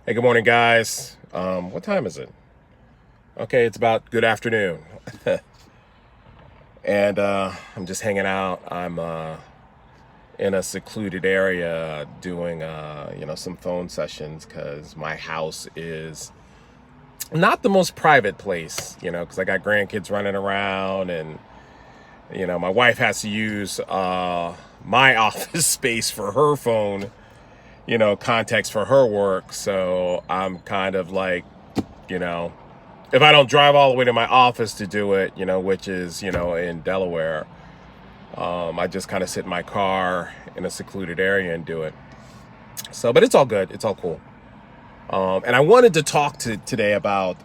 Hey, good morning, guys. What time is it? Okay, it's about good afternoon. And I'm just hanging out. I'm in a secluded area doing, some phone sessions because my house is not the most private place, because I got grandkids running around and, my wife has to use my office space for her phone, context for her work. So I'm kind of like, you know, if I don't drive all the way to my office to do it, which is, in Delaware, I just kind of sit in my car in a secluded area and do it. So, but it's all good. It's all cool. And I wanted to talk today about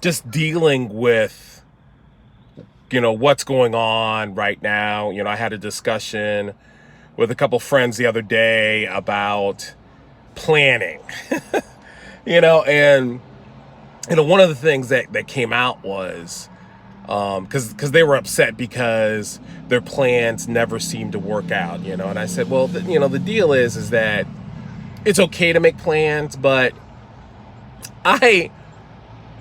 just dealing with, what's going on right now. I had a discussion with a couple friends the other day about planning, and one of the things that came out was because they were upset because their plans never seemed to work out, and I said, well, the deal is that it's okay to make plans, but I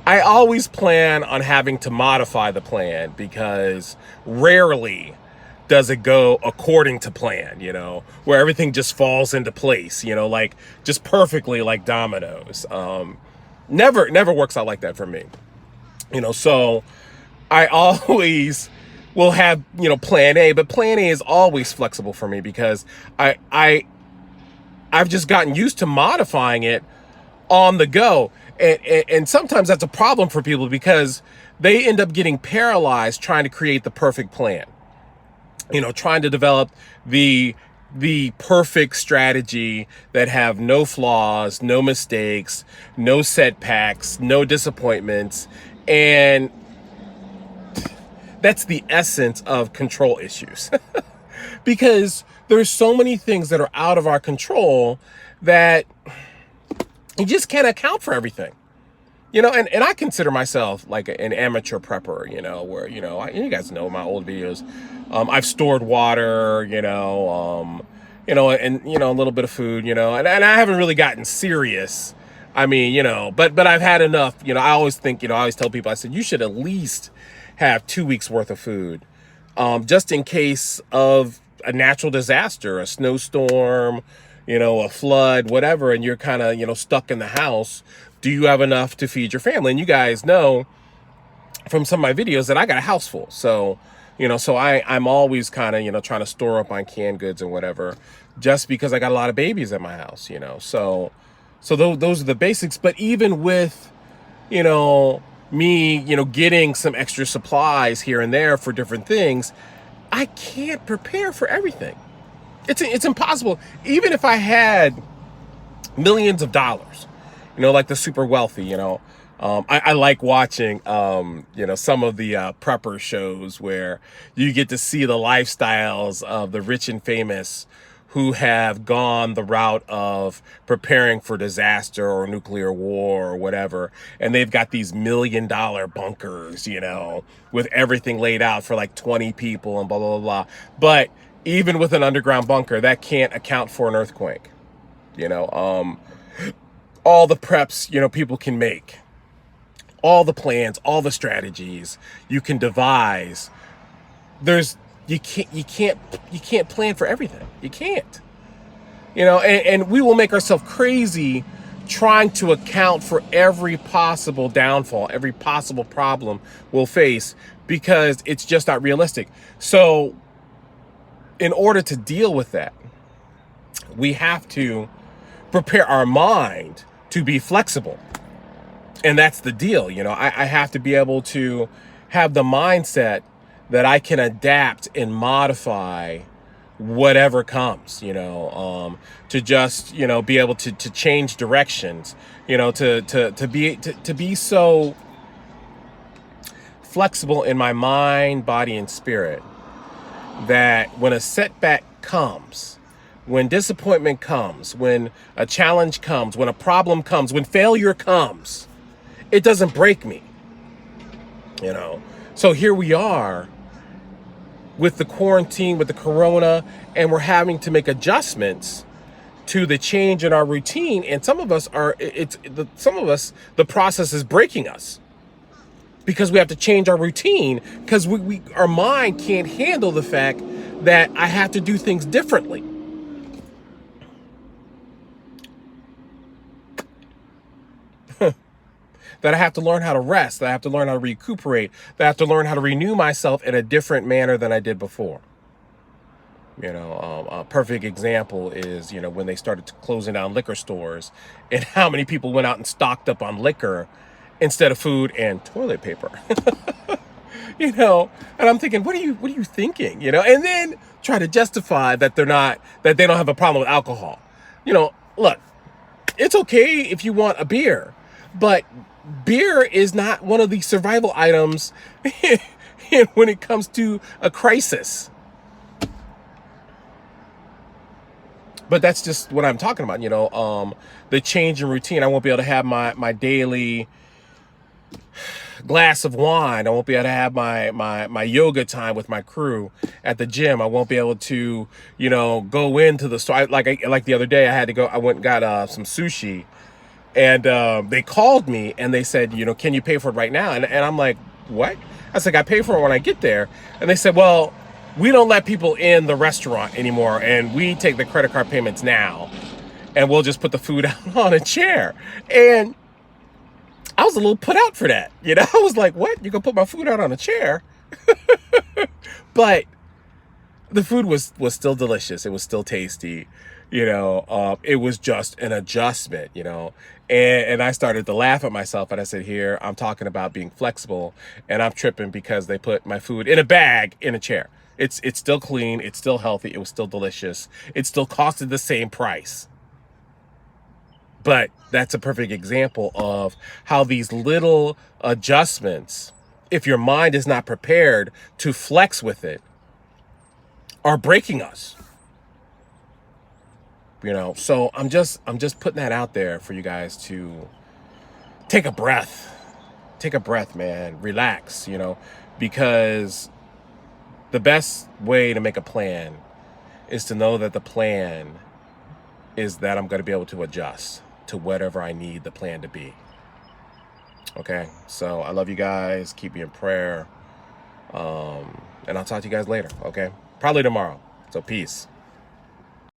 always plan on having to modify the plan because rarely does it go according to plan, where everything just falls into place, like just perfectly like dominoes. Never works out like that for me, so I always will have, plan A, but plan A is always flexible for me because I've just gotten used to modifying it on the go. And sometimes that's a problem for people because they end up getting paralyzed trying to create the perfect plan, trying to develop the perfect strategy that have no flaws, no mistakes, no setbacks, no disappointments. And that's the essence of control issues because there's so many things that are out of our control that you just can't account for everything, and I consider myself like an amateur prepper, where, you guys know my old videos. I've stored water, and, a little bit of food, and I haven't really gotten serious. I mean, but I've had enough, I always think, I always tell people, I said, you should at least have 2 weeks worth of food, just in case of a natural disaster, a snowstorm, a flood, whatever, and you're kind of, stuck in the house. Do you have enough to feed your family? And you guys know from some of my videos that I got a house full. So, I'm always kind of, trying to store up on canned goods and whatever, just because I got a lot of babies at my house, so those are the basics. But even with, me, getting some extra supplies here and there for different things, I can't prepare for everything. It's impossible. Even if I had millions of dollars, like the super wealthy, I like watching, some of the prepper shows where you get to see the lifestyles of the rich and famous who have gone the route of preparing for disaster or nuclear war or whatever. And they've got these $1 million bunkers, with everything laid out for like 20 people and blah, blah, blah. But even with an underground bunker, that can't account for an earthquake. All the preps, people can make, all the plans, all the strategies you can devise. You can't plan for everything. You can't, and we will make ourselves crazy trying to account for every possible downfall, every possible problem we'll face, because it's just not realistic. So in order to deal with that, we have to prepare our mind to be flexible. And that's the deal. I have to be able to have the mindset that I can adapt and modify whatever comes, to just, be able to change directions, to be so flexible in my mind, body, and spirit that when a setback comes, when disappointment comes, when a challenge comes, when a problem comes, when failure comes, it doesn't break me, So here we are with the quarantine, with the corona, and we're having to make adjustments to the change in our routine. And some of us the process is breaking us because we have to change our routine because our mind can't handle the fact that I have to do things differently. That I have to learn how to rest, that I have to learn how to recuperate, that I have to learn how to renew myself in a different manner than I did before. A perfect example is, when they started closing down liquor stores and how many people went out and stocked up on liquor instead of food and toilet paper. And I'm thinking, what are you thinking? And then try to justify that they don't have a problem with alcohol. Look, it's okay if you want a beer, but beer is not one of the survival items when it comes to a crisis. But that's just what I'm talking about, the change in routine. I won't be able to have my daily glass of wine. I won't be able to have my yoga time with my crew at the gym. I won't be able to, go into the store. Like the other day, I went and got some sushi. And they called me and they said, can you pay for it right now? And I'm like, what? I said, I pay for it when I get there. And they said, well, we don't let people in the restaurant anymore. And we take the credit card payments now. And we'll just put the food out on a chair. And I was a little put out for that. I was like, what? You gonna put my food out on a chair? But the food was still delicious. It was still tasty. It was just an adjustment, and I started to laugh at myself. And I said, here, I'm talking about being flexible and I'm tripping because they put my food in a bag in a chair. It's still clean. It's still healthy. It was still delicious. It still costed the same price. But that's a perfect example of how these little adjustments, if your mind is not prepared to flex with it, are breaking us. So I'm just putting that out there for you guys to take a breath, man, relax, because the best way to make a plan is to know that the plan is that I'm going to be able to adjust to whatever I need the plan to be. Okay. So I love you guys. Keep me in prayer. And I'll talk to you guys later. Okay. Probably tomorrow. So peace.